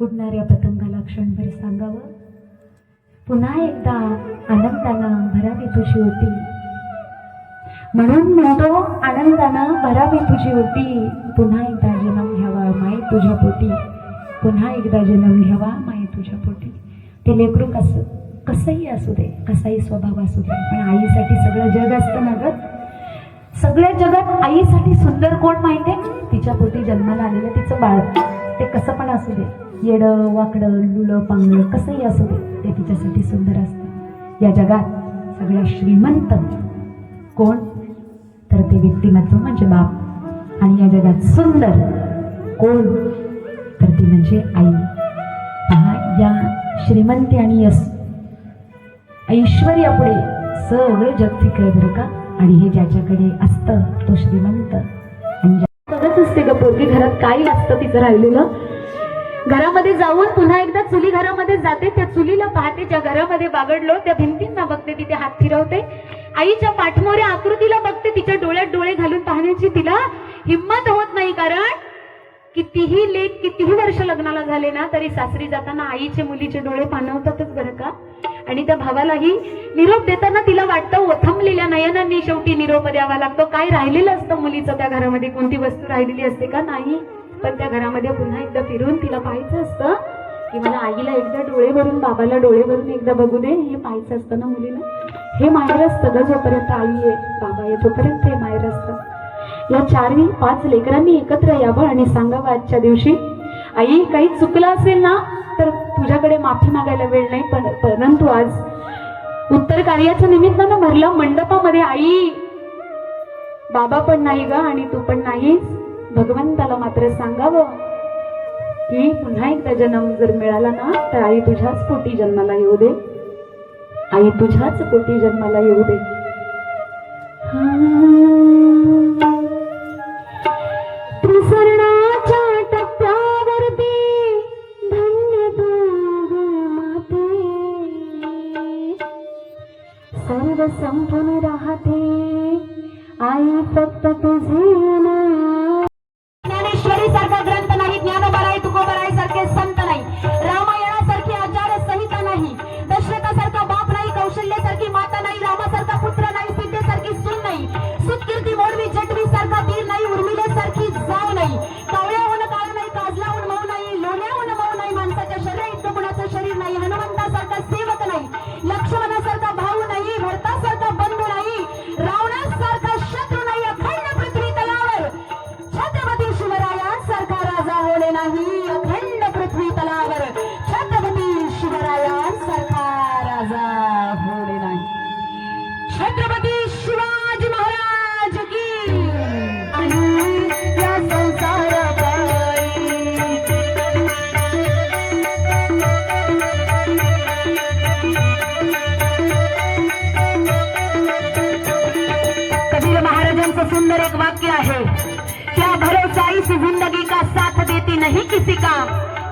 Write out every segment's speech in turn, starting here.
उडणाऱ्या पतंगाला क्षणभर सांगावं, पुन्हा एकदा आनंदानं भरावी तुझी ओटी. म्हणून म्हणतो आनंदानं भरावी तुझी ओटी. पुन्हा एकदा जन्म घ्यावा माये तुझ्या पोटी. पुन्हा एकदा जन्म घ्यावा माये तुझ्या पोटी. ते लेकरू कसंही असू दे, कसाही स्वभाव असू दे, पण आईसाठी सगळं जग असतं ना ग. सगळ्या जगात आईसाठी सुंदर कोण माहितीये? तिच्या पोटी जन्माला आलेलं तिचं बाळ. ते कसं पण असू दे, येडं वाकडं लुलं पांगळं कसंही असू दे, ते तिच्यासाठी सुंदर असतं. या जगात सगळ्या श्रीमंत कोण? तर ते व्यक्तिमत्व म्हणजे बाप. आणि या जगात सुंदर कोण? तर ती म्हणजे आई. पहा, या श्रीमंती आणि ऐश्वर्यापुढे सगळं जग फिकलं बरं का. आणि हे ज्याच्याकडे असतं तो श्रीमंत. आणि बघत असते ग पोरगी घरात काय असतं तिचं राहिलेलं. घरामध्ये जाऊन पुन्हा एकदा चुली घरामध्ये जाते. त्या चुलीला पाहते, ज्या घरामध्ये बागडलो त्या भिंतींना बघते, तिथे हात फिरवते. आईच्या पाठमोऱ्या आकृतीला बघते. तिच्या डोळ्यात डोळे घालून पाहण्याची तिला हिंमत होत नाही. कारण कितीही वर्ष लग्नाला झाले ना तरी सासरी जाताना आईचे मुलीचे डोळे पाणवतातच बरं का. आणि त्या भावालाही निरोप देताना तिला वाटतं ओथंबलेल्या नयनांनी शेवटी निरोप द्यावा लागतो. काय राहिलेलं असतं मुलीचं त्या घरामध्ये? कोणती वस्तू राहिलेली असते का? नाही. पण त्या घरामध्ये पुन्हा एकदा फिरून तिला पाहायचं असतं की मला आईला एकदा डोळे भरून, बाबाला डोळे भरून एकदा बघू दे. हे पाहायचं असतं ना मुलीला. हे माहेर असतं ग. जोपर्यंत आई आहे बाबा आहे तोपर्यंत हे माहेर असतं. या 4-5 लेकरांनी एकत्र यावं आणि सांगावं आजच्या दिवशी, आई काही चुकलं असेल ना तर तुझ्याकडे माफी मागायला वेळ नाही. परंतु आज उत्तर कार्याच्या निमित्तानं भरलं मंडपामध्ये आई बाबा पण नाही ग आणि तू पण नाहीस. भगवंताला मात्र सांगावं की पुन्हा एकदा जन्म जर मिळाला ना तर आई तुझ्याच पोटी जन्माला येऊ दे. आई तुझ्याच पोटी जन्माला येऊ दे. प्रसरणाच्या टप्प्यावरती धन्य तू माते, सर्व संपून राहते आई फक्त तुझे ना. ज्ञानेश्वरी सारखा ग्रंथ नाही, ज्ञानोबाराय तुकोबाराय सारखे संत नाही, रामायणासारखी आचार संहिता नाही, दशरथासारखा बाप नाही, कौशल्यासारखी माता नाही, रामासारखा पुत्र नाही, सीतेसारखी सून नाही, सुतकीर्ती मोडवी जटवी सारखा वीर नाही, उर्मिलेसारखी जाव नाही, कावळ्याहून काळ नाही, काजलाहून मऊ नाही, लोण्याहून मऊ नाही, माणसाच्या शरीर इतकं गुणाचं शरीर नाही, हनुमंतासारखा सेवक नाही, लक्ष्मणासारखा भाऊ नाही, भरतासारखा बंधू नाही, रावणासारखा शत्रू नाही, अखंड पृथ्वी तलावर छत्रपती शिवरायांसारखा राजा होणे नाही, अखंड पृथ्वी तलावर छत्रपती शिवरायांसारखा राजा होणे नाही. छत्रपती शिवाजी महाराज की या संसाराबाई. कबीर महाराजांचं सुंदर एक वाक्य आहे, क्या भरोसा इस जिंदगी का साथ देती नहीं किसी का,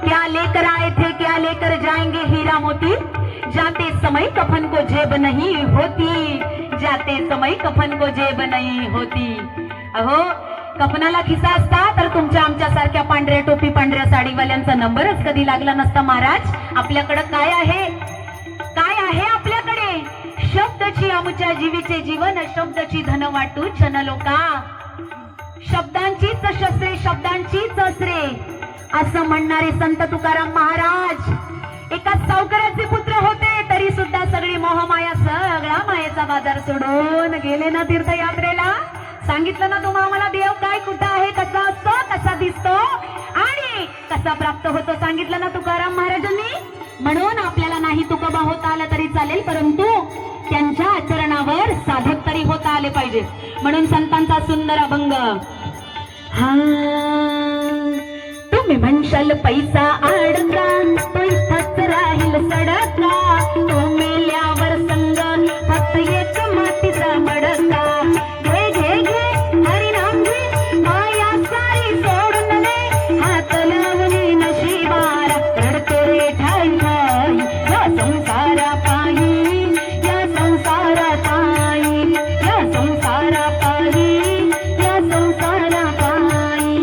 क्या लेकर आए थे क्या लेकर जाएंगे हीरा मोती, जाते समय कफन को जेब नहीं होती, जाते समय कफन को जेब नहीं होती. अहो, कफनाला खिसा असता तर तुमच्या आमच्या सारख्या पांढऱ्या टोपी पांढऱ्या साडीवाल्यांचा नंबरच कधी लागला नसता. महाराज, आपल्याकडे काय आहे? काय आहे आपल्याकडे? शब्दची आमच्या जीवीचे जीवन, शब्दची धन वाटू जन लोका, शब्दांचीच शस्त्रे शब्दांचीच अस्त्रे असं म्हणणारे संत तुकाराम महाराज एका सावकाराचे पुत्र होते, तरी सुद्धा सगळी मोहमाया सगळा मायेचा बाजार सोडून गेले ना तीर्थयात्रेला. सांगितलं ना तुम्हाला देव काय कुठं आहे, कसा असतो, कसा दिसतो आणि कसा प्राप्त होतो, सांगितलं ना तुकाराम महाराजांनी. म्हणून आपल्याला नाही तुकोबा होता आला तरी चालेल, परंतु त्यांच्या आचरणावर साधक तरी होता आले पाहिजे. म्हणून संतांचा सुंदर अभंग. हा तुम्ही म्हणशाल पैसा अडका तो इथंच राहील सडका, तो मेल्यावर संग फक्त एक मातीचा मडका. घे घे घे हरिनाम घे माया सारी सोडून दे, हात लावली नशिबाला रडते रे ठाई ठाई. या संसारा पायी या संसारा पायी या संसारा पायी या संसारा पायी.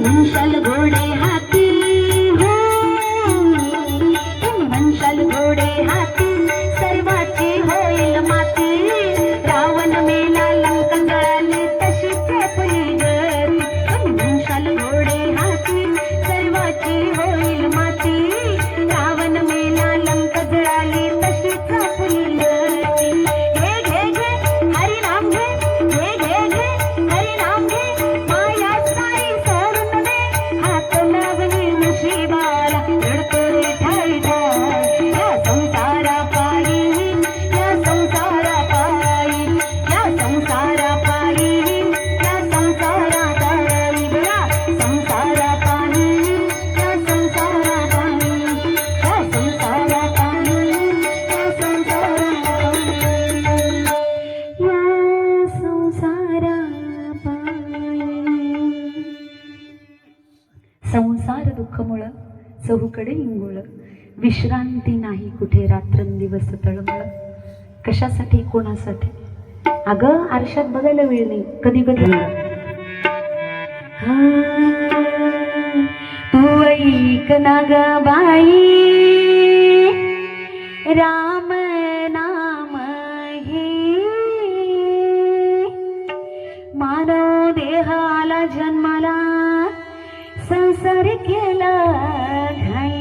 म्हणशाल घोडे हाती हो, तुम्ही म्हणशाल घोडे हाती सर्वाची होईल माती. रावण मेला लंका जळाली तशीच आपली गती. तुम्ही म्हणशाल घोडे हाती सर्वाची होईल माती. रावण मेला लंका जळाली तशीच आपली गती. घे घे घे हरिनाम घे घे घे घे हरिनाम घे माया सारी सोडून दे, हात लावली नशिबाला रडतो रे ठाई ठाई. या संसारा पायी या संसारा पायी या संसारा पायी या संसारा पायी. बघा संसारा पायी या संसारा पायी या संसारा पायी या संसारा पायी या संसारा पायी. संसार दुःखमुळ चहूकडे इंगोळ, विश्रांती नाही कुठे रात्रंदिवस तळमळ. कशासाठी कोणासाठी? अगं आरशात बघायला वेळ नाही कधी कधी. तू ऐक ना ग बाई राम नाम हे, मानव देहाला जन्माला संसार केला घाई.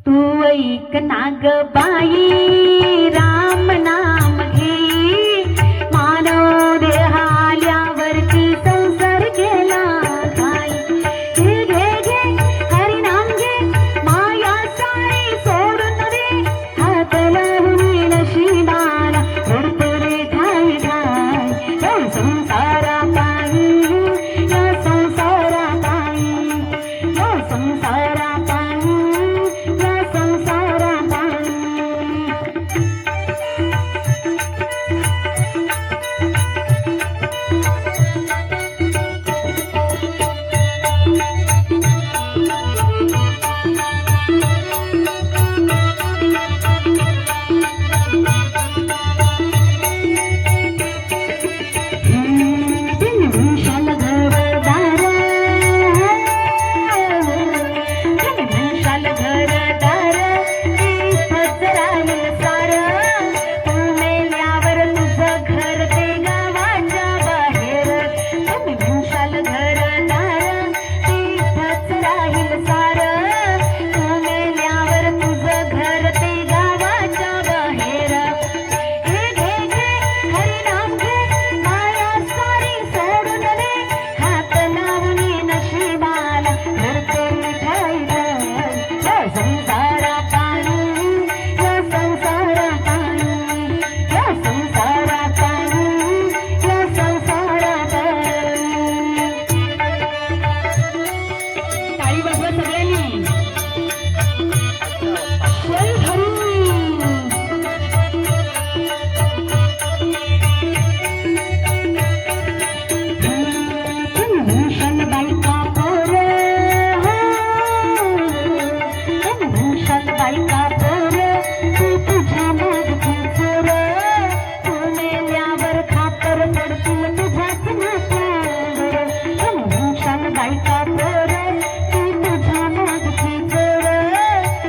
तू ऐक ना ग बाई राम नाम घे, मानव देहाल्यावरती संसार केला घाई. घे घे घे हरिनाम घे माया सारी सोडून दे, हात लावून नशिबाला रडतो रे ठाई ठाई. या संसारा पायी या संसारा पायी या संसारा पायी या संसारा पायी. म्हणशाल घरदार तुम्ही म्हणशाल घरदार इथंच राहील सार, तू मेल्यावर तुझं घर ते गावाच्या बाहेर. तुम्ही म्हणशाल घरदार इथंच राहील सार, तू मेल्यावर तुझं घर ते गावाच्या बाहेर. घे घे घे हरिनाम घे माया सारी सोडून दे, हात लावून नशिबाला रडतो रे ठाई ठाई. या संसारा पायी या संसारा पायी या संसारा पायी या संसारा पायी. टाळी वाजवा सगळ्यांनी. जय हरी. म्हणशाल बायका पोर म्हणशाल बायका पोर तू तुझ्या मागची चोर, तू मेल्यावर खातर पडतील तुझ्याच नात्यावर. म्हणशाल बायका पोर तू तुझ्या मागची चोर,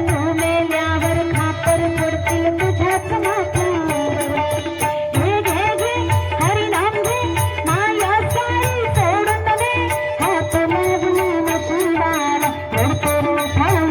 तू मेल्यावर खातर पडतील तुझ्याच नात्यावर. घे घे घे हरिनाम घे माया सारी सोडून दे, हात लावून नशिबाला रडतो रे ठाई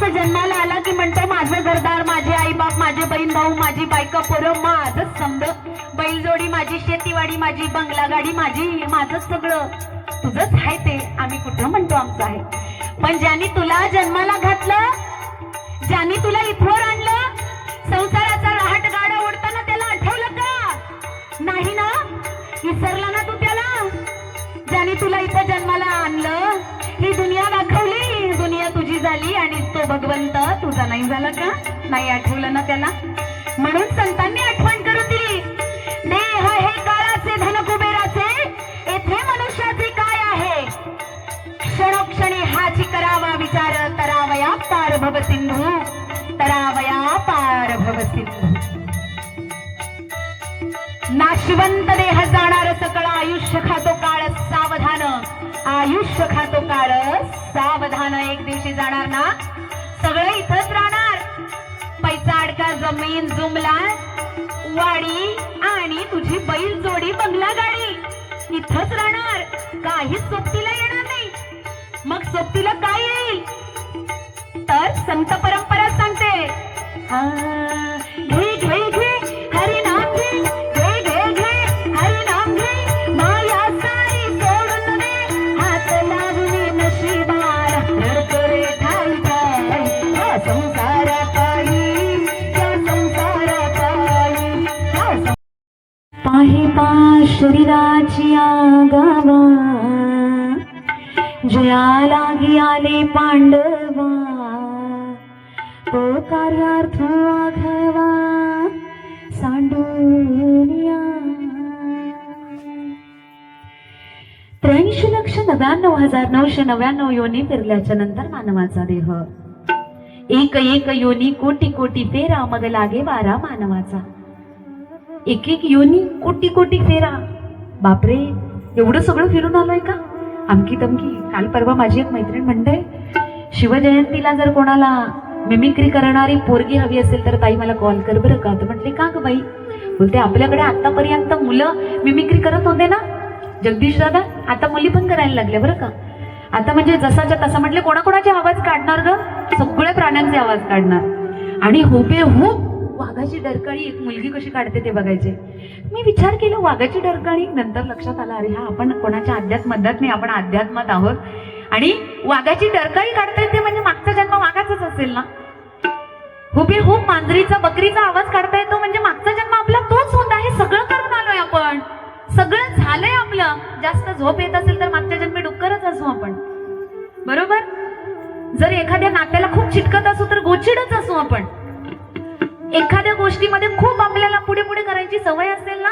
इथं जन्माला आला की म्हणतो माझं घरदार, माझे आई बाप, माझे बहीण भाऊ, माझी बायका पोरं, माझंच समज, बैलजोडी माझी, शेतीवाडी माझी, बंगला गाडी माझी, माझंच सगळं तुझंच आहे. ते आम्ही कुठं म्हणतो आमचं आहे. पण ज्यांनी तुला जन्माला घातलं, ज्यांनी तुला इथवर आणलं, संसाराचा रहाट गाडा ओढताना त्याला आठवलं का? नाही ना, विसरला ना तू त्याला? ज्याने तुला इथं जन्माला आणलं, ही दुनिया दाखवली, दुनिया तुझी झाली आणि तो भगवंत तुझा नाही झाला का? नाही आठवलं ना त्याला? म्हणून संतांनी आठवण करून दिली, देह हे काळाचे धन कुबेराचे, येथे मनुष्याचे काय आहे? क्षणोक्षणी हाची करावा विचार, तरावया पार भव सिंधू, तरावया पार भव सिंधू. नाशिवंत देह जाणार सकळ, आयुष्य खातो काळ सावधान, आयुष्य खातो काळ सावधान. एक दिवशी जाणार ना, सगळं इथंच राहणार. पैसा अडका, जमीन जुमला, वाडी आणि तुझी बैल जोडी, बंगला गाडी इथंच राहणार. काहीच सोबतीला येणार नाही. मग सोबतीला काय येईल? तर संत परंपरा सांगते, घे घे घे हरी नाम घे, घे घे घे हरी नाम घे, माया सारी सोडून दे, हात लावून नशिबार रडतोरे ठाई ठाई, या संसारा पायी, या संसारा पायी. पाहे पा शरीराची आगावा, जया लागी आले पांडवा, तो कार्यार्थ आघवा सांडूनिया. 83,99,999 योनी फिरल्याच्या नंतर मानवाचा देह, एक एक योनी कोटी कोटी फेरा, मग लागे वारा मानवाचा. एक एक योनी कोटी कोटी फेरा. बापरे, एवढं सगळं फिरून आलोय का? अमकी तमकी. काल परवा माझी एक मैत्रीण म्हणते, शिवजयंतीला जर कोणाला मिमिक्री करणारी पोरगी हवी असेल तर ताई मला कॉल कर बरं का. तर म्हटले का ग बाई? बोलते आपल्याकडे आतापर्यंत मुलं मिमिक्री करत होते ना जगदीश दादा, आता मुली पण करायला लागल्या बरं का. आता म्हणजे जसाच्या तसा. म्हटले कोणाकोणाचे आवाज काढणार ग? सगळ्या प्राण्यांचे आवाज काढणार. आणि हुबेहूब वाघाची डरकाळी एक मुलगी कशी काढते ते बघायचे. मी विचार केला वाघाची डरकाळी, नंतर लक्षात आला, अरे हा आपण कोणाच्या अध्यात्मात नाही, आपण अध्यात्मात आहोत. आणि वाघाची डरकाळी काढता येते म्हणजे मागचा जन्म वाघाचाच असेल ना. हुबेहूब मांजरीचा बकरीचा आवाज काढता येतो म्हणजे मागचा जन्म आपला तोच होता. हे सगळं करून आलोय आपण, सगळं झालंय आपलं. जास्त झोप येत असेल तर मागच्या जन्मी डुक्करच असू आपण, बरोबर. जर एखाद्या नात्याला खूप चिटकत असू तर गोचिडच असू आपण. एखाद्या गोष्टीमध्ये खूप आपल्याला पुढे पुढे करायची सवय असेल ना,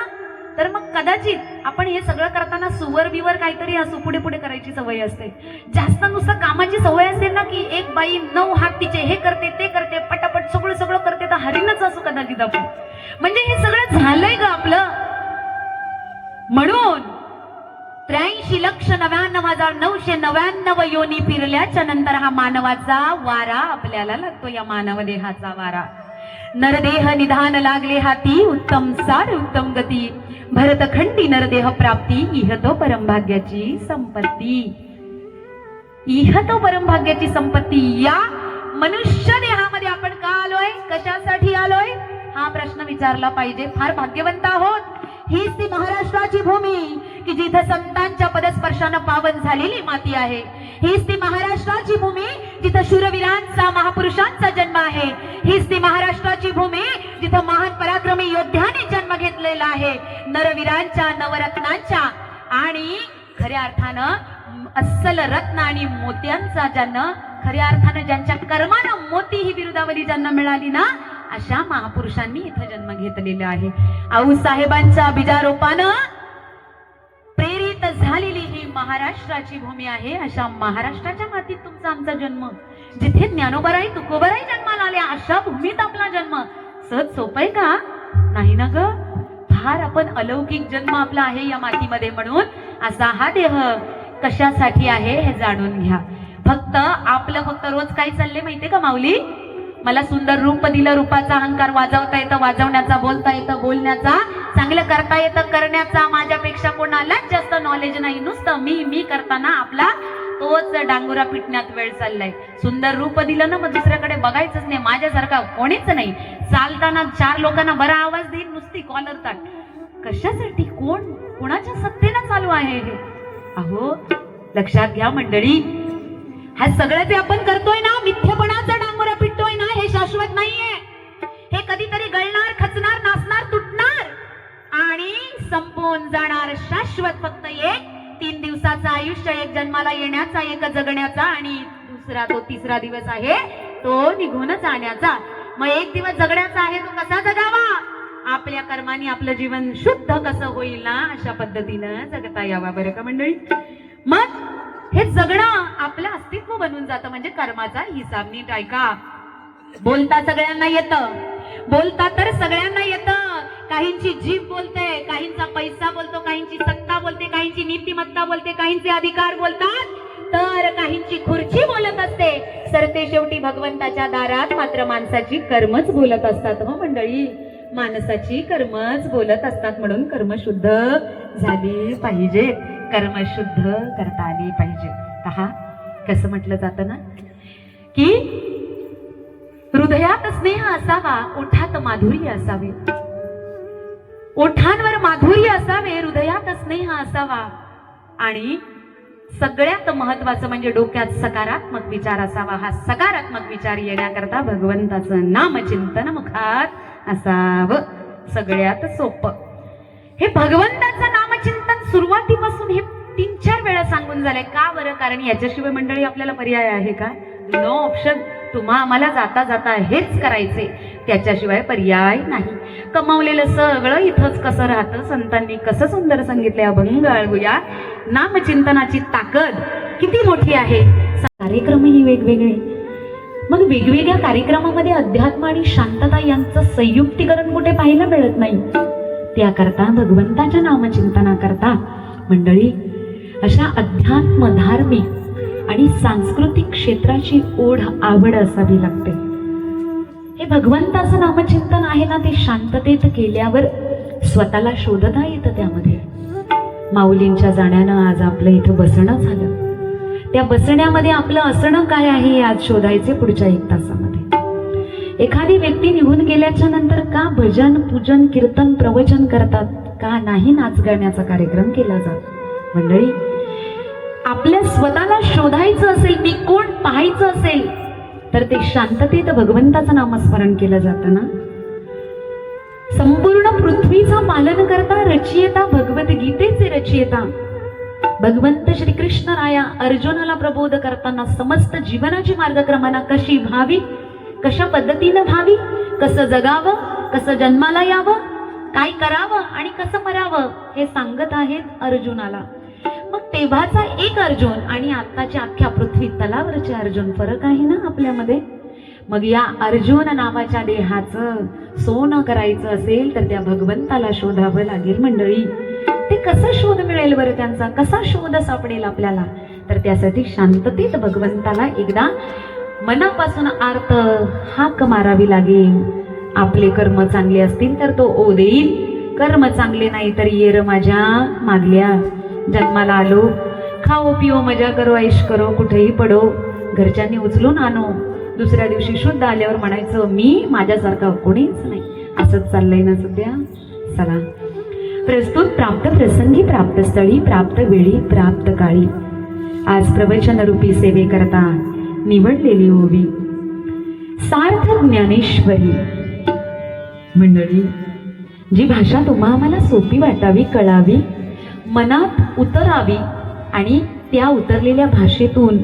तर मग कदाचित आपण हे सगळं करताना सुवर बिवर काहीतरी असू, पुढे पुढे करायची सवय असते. जास्त नुसतं कामाची सवय असेल ना, की एक बाई 9 हात तिचे, हे करते ते करते, पटापट सगळं सगळं करते, तर हरिणच असू कदाचित आपण. म्हणजे हे सगळं झालंय ग आपलं. म्हणून 83,99,999 योनी फिरल्याच्या नंतर हा मानवाचा वारा आपल्याला लागतो. या मानव देहाचा वारा. नरदेह निधान लागले हाती, उत्तम सार उत्तम गती, भरतखंडी नरदेह प्राप्ती, इहतो परमभाग्याची संपत्ती. इहतो परमभाग्याची संपत्ती. या मनुष्य देहामध्ये आपण का आलोय, कशासाठी आलोय, हा प्रश्न विचारला पाहिजे. फार भाग्यवंत आहोत. हीच ती महाराष्ट्राची भूमी की जिथे संतांच्या पदस्पर्शानं पावन झालेली माती आहे. हीच ती महाराष्ट्राची भूमी जिथे शूरवीरांचा, महापुरुषांचा जन्म आहे. हीच ती महाराष्ट्राची भूमी जिथे महान पराक्रमी योद्ध्याने जन्म घेतलेला आहे. नरवीरांच्या, नवरत्नांच्या आणि खऱ्या अर्थानं अस्सल रत्न आणि मोत्यांचा, ज्यांना खऱ्या अर्थानं ज्यांच्या कर्मानं मोती ही बिरुदावली ज्यांना मिळाली ना, अशा महापुरुषांनी इथं जन्म घेतलेला आहे. आऊसाहेबांच्या बीजारोपानं प्रेरित झालेली ही महाराष्ट्राची भूमी आहे. अशा महाराष्ट्राच्या मातीत तुमचा आमचा जन्म. जिथे ज्ञानोबराई तुकोबराई जन्माला आले, अशा भूमीत आपला जन्म. सहज सोपय का? नाही ना ग. फार आपण अलौकिक जन्म आपला आहे या मातीमध्ये. म्हणून असा हा देह कशासाठी आहे हे जाणून घ्या. फक्त आपलं फक्त रोज काय चालले माहितीये का माऊली? मला सुंदर रूप दिलं, रूपाचा अहंकार वाजवता येतं, वाजवण्याचा, बोलता येतं, बोलण्याचा, चांगलं करता येतं, करण्याचा. माझ्यापेक्षा कोणालाच जास्त नॉलेज नाही. नुसतं मी करताना आपला तोच डांगुरा पिटण्यात वेळ चाललाय. सुंदर रूप दिलं ना मग दुसऱ्याकडे बघायचंच नाही. माझ्यासारखा कोणीच नाही. चालताना 4 लोकांना बरा आवाज देईल, नुसती कॉलर ताट. कशासाठी? कोणाच्या सत्तेनं चालू आहे हे? अहो लक्षात घ्या मंडळी, हा सगळं जे आपण करतोय ना, मिथ्यपणाचा डांगोरा पिटतोय ना, हे शाश्वत नाहीये. हे कधीतरी गळणार, खचणार, नाचणार, तुटणार आणि संपून जाणार. शाश्वत फक्त एक 3 दिवसाचं आयुष्य, एक जन्माला येण्याचा, एक जगण्याचा आणि दुसरा तो 3रा दिवस आहे तो निघून जाण्याचा. मग एक दिवस जगण्याचा आहे, तो कसा जगावा? आपल्या कर्माने आपलं जीवन शुद्ध कसं होईल ना, अशा पद्धतीनं जगता यावा. बरं का मंडळी? मग हे जगणं आपलं अस्तित्व बनून जातं. म्हणजे कर्माचा हिसाब नीट ऐका. बोलता सगळ्यांना येतं, बोलता तर सगळ्यांना येतं. काहींची जीभ बोलते, काहींचा पैसा बोलतो, काहींची सत्ता बोलते, काहींची नीतिमत्ता बोलते, काहींचे अधिकार बोलतात, तर काहींची खुर्ची बोलत असते. सरते शेवटी भगवंताच्या दारात मात्र माणसाची कर्मच बोलत असतात. हो मंडळी, माणसाची कर्मच बोलत असतात. म्हणून कर्म शुद्ध झाली पाहिजे, कर्म शुद्ध करता आली पाहिजे. पहा कसं म्हटलं जातं ना की हृदयात स्नेह असावा, ओठात माधुर्य असावे. ओठांवर माधुर्य असावे, हृदयात स्नेह असावा आणि सगळ्यात महत्वाचं म्हणजे डोक्यात सकारात्मक विचार असावा. हा सकारात्मक विचार येण्याकरता भगवंताचं नामचिंतन मुखात असावं. सगळ्यात सोपं हे भगवंताचं नामचिंतन सुरुवातीपासून हे 3-4 वेळा सांगून झालंय. का बरं? कारण याच्याशिवाय मंडळी आपल्याला पर्याय आहे का? No option. आम्हाला जाता जाता हेच करायचे, त्याच्याशिवाय पर्याय नाही. कमावलेलं सगळं इथंच कसं राहतं? संतांनी कसं सुंदर सांगितलंय. अभंग अळगूया. नामचिंतनाची ताकद किती मोठी आहे. कार्यक्रमही वेगवेगळे. मग वेगवेगळ्या कार्यक्रमामध्ये अध्यात्म आणि शांतता यांचं संयुक्तीकरण कुठे पाहायला मिळत नाही. त्याकरता भगवंताच्या नामचिंतनाकरता मंडळी अशा अध्यात्म, धार्मिक आणि सांस्कृतिक क्षेत्राची ओढ, आवड असावी लागते. हे भगवंताचं नामचिंतन आहे ना, ते शांततेत केल्यावर स्वतःला शोधता येतं. त्यामध्ये माऊलींच्या जाण्यानं आज आपलं इथं बसणं झालं. त्या बसण्यामध्ये आपलं असणं काय आहे हे आज शोधायचे पुढच्या 1 तासामध्ये. एखादी व्यक्ती निघून गेल्याच्या नंतर का भजन, पूजन, कीर्तन, प्रवचन करतात? का नाही नाच गाण्याचा कार्यक्रम केला जात? मंडळी, आपल्या स्वतःला शोधायचं असेल, मी कोण पाहायचं असेल, तर ते शांततेत भगवंताचं नामस्मरण केलं जातं ना. संपूर्ण पृथ्वीचा पालन करता रचयिता, भगवद्गीतेचे रचयिता भगवंत श्रीकृष्ण राया अर्जुनाला प्रबोध करताना समस्त जीवनाची मार्गक्रमणा कशी व्हावी, कशा पद्धतीनं व्हावी, कसं जगावं, कसं जन्माला यावं, काय करावं आणि कसं मरावं हे सांगत आहेत अर्जुनाला. मग तेव्हाचा एक अर्जुन आणि आत्ताच्या अख्ख्या पृथ्वी तलावरचे अर्जुन, फरक आहे ना आपल्यामध्ये. मग या अर्जुन नावाच्या देहाचं सोनं करायचं असेल तर त्या भगवंताला शोधावं लागेल मंडळी. ते कसा शोध मिळेल बरं? त्यांचा कसा शोध सापडेल आपल्याला? तर त्यासाठी शांततेत भगवंताला एकदा मनापासून आर्त हाक मारावी लागेल. आपले कर्म चांगले असतील तर तो ओ देईल, कर्म चांगले नाही तर ये र माझ्या मागल्या. जन्माला आलो, खाओ पिओ मजा करो, ऐश करो, कुठेही पडो, घरच्यांनी उचलून आणो, दुसऱ्या दिवशी शुद्ध आल्यावर म्हणायचं मी माझ्यासारखा कोणीच नाही. असंच चाललंय ना सध्या. चला, प्रस्तुत प्राप्त प्रसंगी, प्राप्त स्थळी, प्राप्त वेळी, प्राप्त काळी आज प्रवचन रूपी सेवे करता निवडलेली ओवी सार्थ ज्ञानेश्वरी. मंडळी, जी भाषा तुम्हा आम्हाला सोपी वाटावी, कळावी, मनात उतरावी आणि त्या उतरलेल्या भाषेतून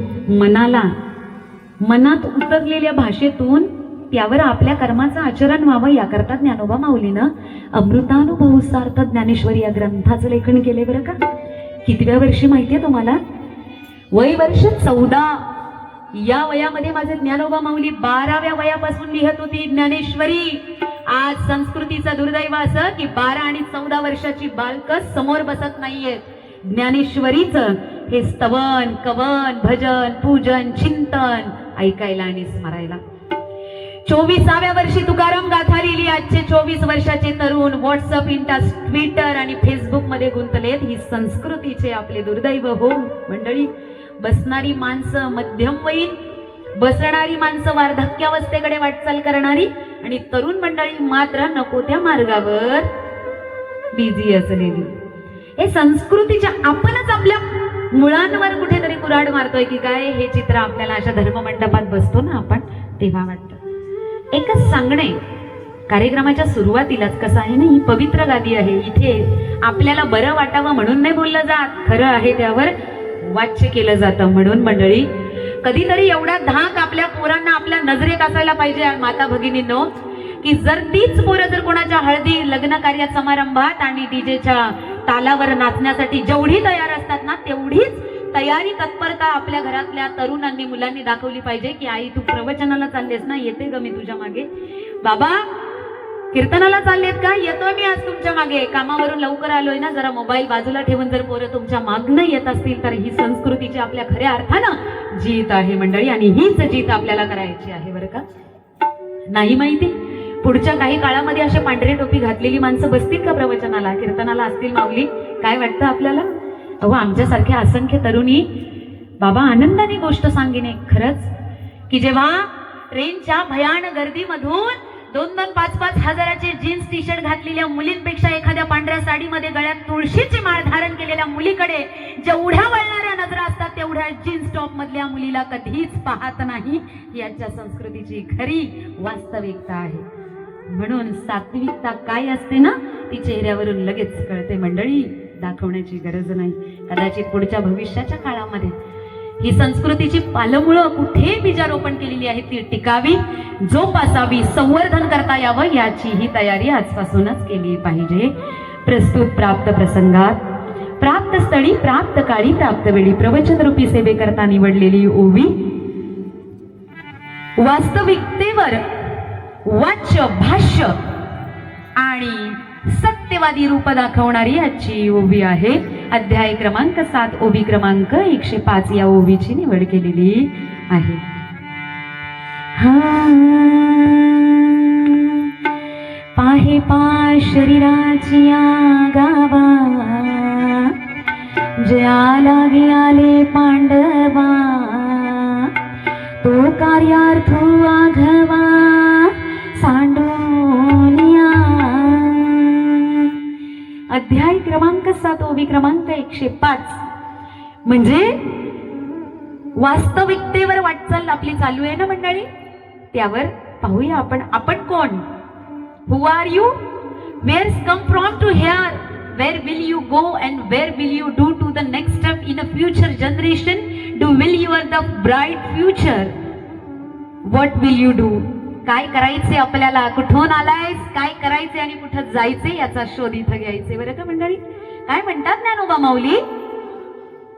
मनात उतरलेल्या भाषेतून त्यावर आपल्या कर्माचं आचरण व्हावं, याकरता ज्ञानोबा माऊलीनं अमृतानुभव सार्थ ज्ञानेश्वरी या ग्रंथाचं लेखन केले. बरं का? कितव्या वर्षी माहितीये तुम्हाला? वय वर्ष 14. या वयामध्ये माझे ज्ञानोबा माऊली 12व्या वयापासून लिहत होती ज्ञानेश्वरी. आज संस्कृतीचं दुर्दैव असं की 12 आणि 14 वर्षाची बालकं समोर बसत नाहीये. ज्ञानेश्वरीचं हे स्तवन, कवन, भजन, पूजन, चिंतन ऐकायला आणि स्मरायला. 24व्या वर्षी तुकाराम गाथा लिहिली. आजचे 24 वर्षाचे तरुण व्हॉट्सअप, ट्विटर आणि फेसबुक मध्ये गुंतलेत. ही संस्कृतीचे आपले दुर्दैव हो मंडळी. बसणारी माणसं मध्यमवयीन, बसणारी माणसं वार्धक्यावस्थेकडे वाटचाल करणारी आणि तरुण मंडळी मात्र नको त्या मार्गावर बिझी असलेली. हे संस्कृतीच्या आपणच आपल्या मुळांवर कुठेतरी कुऱ्हाड मारतोय की काय, हे चित्र आपल्याला अशा धर्ममंडपात बसतो ना आपण तेव्हा वाटतं. एकच सांगणे कार्यक्रमाच्या सुरुवातीलाच, कसं आहे ना, ही पवित्र गादी आहे, इथे आपल्याला बरं वाटावं म्हणून नाही बोललं जात, खरं आहे त्यावर वाच्य केलं जातं. म्हणून मंडळी कधीतरी एवढा धाक आपल्या पोरांना आपल्या नजरेत असायला पाहिजे माता भगिनींनो, की जर तीच पोरं जर कोणाच्या हळदी लग्न कार्यात समारंभात आणि डीजेच्या तालावर नाचण्यासाठी जेवढी तयार असतात ना, तेवढीच तयारी तत्परता आपल्या घरातल्या तरुणांनी मुलांनी दाखवली पाहिजे. की आई तू प्रवचनाला चाललेस ना, येते ग मी तुझ्या मागे. बाबा कीर्तनाला चाललेत का, येतोय मी आज तुमच्या मागे. कामावरून लवकर आलोय ना, जरा मोबाईल बाजूला ठेवून जर पोरं तुमच्या मागणं येत असतील तर ही संस्कृतीची आपल्या खऱ्या अर्थानं जीत आहे मंडळी, आणि हीच जीत आपल्याला करायची आहे बरं का. नाही माहिती पुढच्या काही काळामध्ये असे पांढरे टोपी घातलेली माणसं बसतील का प्रवचनाला, कीर्तनाला असतील माऊली, काय वाटतं आपल्याला? अहो आमच्यासारख्या असंख्य तरुणी बाबा आनंदाने गोष्ट सांगेन खरंच, की जेव्हा ट्रेनच्या भयान गर्दीमधून 2-2, 5-5 हजाराचे जीन्स टी शर्ट घातलेल्या मुलींपेक्षा एखाद्या पांढऱ्या साडीमध्ये गळ्यात तुळशीची माळ धारण केलेल्या मुलीकडे जेवढ्या वळणाऱ्या नजरा असतात तेवढ्या जीन्स टॉप मधल्या मुलीला कधीच पाहत नाही. याच्या संस्कृतीची खरी वास्तविकता आहे. म्हणून सात्विकता काय असते ना, ती चेहऱ्यावरून लगेच कळते मंडळी, दाखवण्याची गरज नाही. कदाचित पुढच्या भविष्याच्या काळामध्ये ही संस्कृतीची पालमुळं कुठे बीजारोपण केलेली आहे ती टिकावी, जोपासावी, संवर्धन करता यावं याची ही तयारी आजपासूनच केली पाहिजे. प्रस्तुत प्राप्त प्रसंगात, प्राप्त स्थळी, प्राप्त काळी, प्राप्त वेळी प्रवचन रूपी सेवेकरता निवडलेली ओवी वास्तविकतेवर वाच्य, भाष्य आणि सत्यवादी रूप दाखवणारी आजची ओवी आहे. अध्याय क्रमांक 7, ओवी क्रमांक 105 या ओवीची निवड केलेली आहे. पाहे पा शरीराची गावा, जया लागे आले पांडवा, तो कार्यार्थ आघवा सांडोनिया. अध्याय क्रमांक 7, ओवी क्रमांक 105 म्हणजे वास्तविकतेवर वाटचाल आपली चालू आहे ना मंडळी, त्यावर पाहूया आपण कोण, who are you, where's come from to here, where will you go and where will you do to the next step in a future generation, do will you are the bright future, what will you do, काय करायचे आपल्याला, कुठून आलायस, काय करायचे आणि कुठं जायचे याचा शोध इथं घ्यायचे बरं का मंडळी. काय म्हणतात ज्ञानोबा माऊली,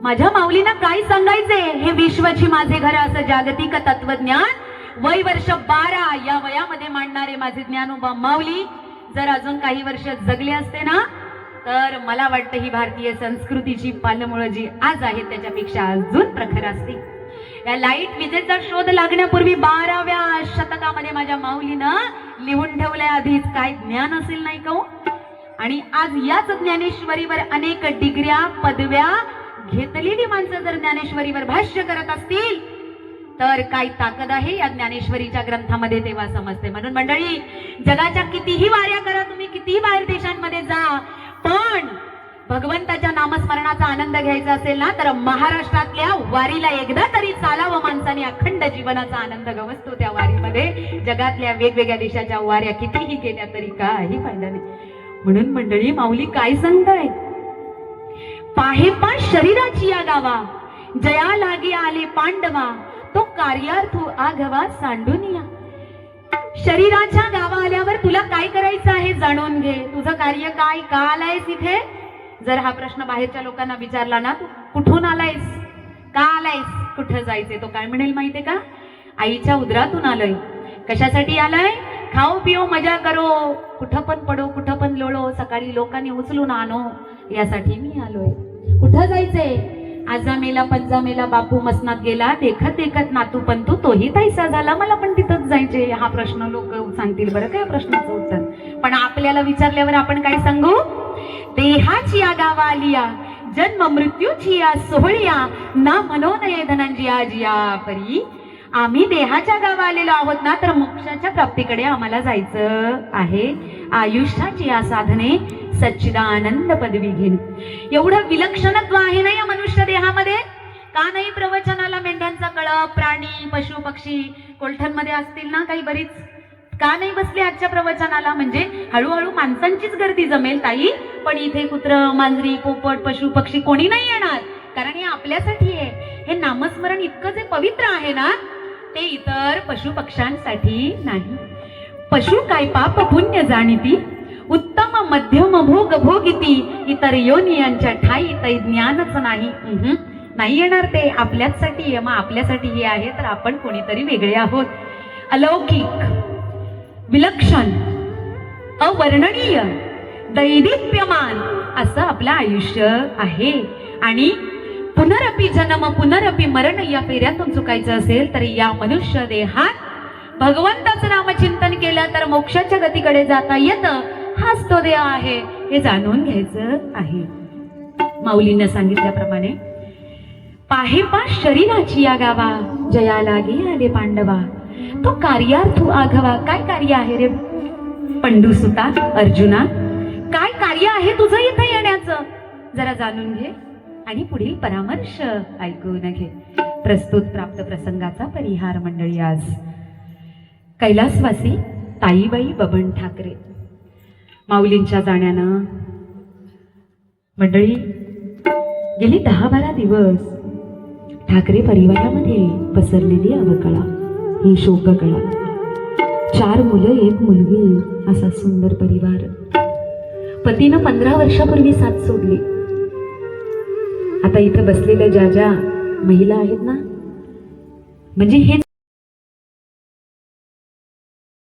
माझ्या माऊलींना काय सांगायचे, हे विश्वाची माझे घर असं जागतिक तत्वज्ञान वय वर्ष 12 या वयामध्ये मांडणारे माझे ज्ञानोबा माऊली जर अजून काही वर्ष जगले असते ना, तर मला वाटतं ही भारतीय संस्कृतीची पालमुळं जी आज आहे त्याच्यापेक्षा अजून प्रखर असते. या लाईट विजेचा शोध लागण्यापूर्वी 12व्या शतकामध्ये माझ्या माऊलीनं लिहून ठेवलंय आधीच. काय ज्ञान असेल नाही का? आणि आज याच ज्ञानेश्वरीवर अनेक डिग्र्या, पदव्या घेतलेली माणसं जर ज्ञानेश्वरीवर भाष्य करत असतील तर काय ताकद आहे या ज्ञानेश्वरीच्या ग्रंथामध्ये तेव्हा समजते. म्हणून मंडळी, जगाच्या कितीही वाऱ्या करा तुम्ही, कितीही बाहेर देशांमध्ये जा, पण भगवंताच्या नामस्मरणाचा आनंद घ्यायचा असेल ना, तर महाराष्ट्रातल्या वारीला एकदा तरी चालावं माणसाने. अखंड जीवनाचा आनंद गवसतो त्या वारीमध्ये. जगातल्या वेगवेगळ्या देशाच्या वाऱ्या कितीही केल्या तरी काही फायदा नाही. म्हणून मंडळी, माऊली काय सांगताय, पाहे पा शरीराची या गावा, जया लागे आले पांडवा, तो कार्यार्थ आघवा सांडूनिया. शरीराच्या गावा आल्यावर तुला काय करायचं आहे जाणून घे. तुझं कार्य काय, का आलायस इथे? जर हा प्रश्न बाहेरच्या लोकांना विचारला ना, तू कुठून आलायस, का आलायस, कुठं जायचंय, तो काय म्हणेल माहितीये का? आईच्या उदरातून आलोय. कशासाठी आलाय? खाओ पिओ मजा करो, कुठं पण पडो, कुठं पण लोळो, सकाळी लोकांनी उचलून आणो, यासाठी मी आलोय. कुठं जायचंय? आजामेला पंजामेला बापू मसनात गेला, देखत देखत नातू पंतू तोही तैसा झाला, मला पण तिथंच जायचे. हा प्रश्न लोक सांगतील बरं का या प्रश्नाचं उत्तर. पण आपल्याला विचारल्यावर आपण काय सांगू? देहाची या गावा आलिया, जन्म मृत्यूची या सोहळ्या ना मनोनये धनंजया जिया परी. आम्ही देहाच्या गावा आलेलो आहोत ना, तर मोक्षाच्या प्राप्तीकडे आम्हाला जायचं आहे. आयुष्याची या साधने सच्चिदानंद पदवी घेणं. एवढं विलक्षणत्व आहे ना या मनुष्य देहामध्ये. का नाही प्रवचनाला मेंढ्यांचा कळप, प्राणी, पशु पक्षी कोलठणमध्ये असतील ना काही बरीच, का नाही बसले आजच्या प्रवचनाला? म्हणजे हळूहळू माणसांचीच गर्दी जमेल ताई, पण इथे कुत्र, मांजरी, पोपट, पशु पक्षी कोणी नाही येणार, कारण हे आपल्यासाठी आहे. हे नामस्मरण इतकं जे पवित्र आहे ना, ते इतर पशु पक्ष्यांसाठी नाही. पशु काय पाप पुण्य जाणीती, उत्तम मध्यम भोग भोगिती, इतर योनियांच्या ठाई तै ज्ञानच नाही. नाही येणार ते, आपल्यासाठी आहे. मग आपल्यासाठी हे आहे तर आपण कोणीतरी वेगळे आहोत. अलौकिक, विलक्षण, अवर्णनीय, दैदिप्यमान असं आपलं आयुष्य आहे. आणि पुनरपि जन्म पुनरपि मरण या फेऱ्यातून चुकायचं असेल तर या मनुष्य देहात भगवंताचं नामचिंतन केलं तर मोक्षाच्या गतीकडे जाता येतं. हाच तो देव आहे हे जाणून घ्यायचं आहे. माऊलींना सांगितल्याप्रमाणे पाहेपा शरीराची या गावा, जया लागे आले पांडवा, तो कार्यार्थू आघवा. काय कार्य आहे रे पंडुसुता, अर्जुना? काय कार्य आहे तुझं इथं येण्याचं? जरा जाणून घे आणि पुढील परामर्श ऐकून घे. प्रस्तुत प्राप्त प्रसंगाचा परिहार मंडळी. आज कैलासवासी ताईबाई बबन ठाकरे माऊलींच्या जाण्यानं मंडळी गेली 10-12 दिवस ठाकरे परिवारामध्ये पसरलेली अवकळा, ही शोककळा. 4 मुलं 1 मुलगी असा सुंदर परिवार. पतीनं 15 वर्षापूर्वी साथ सोडली. आता इथं बसलेल्या ज्या ज्या महिला आहेत ना, म्हणजे हे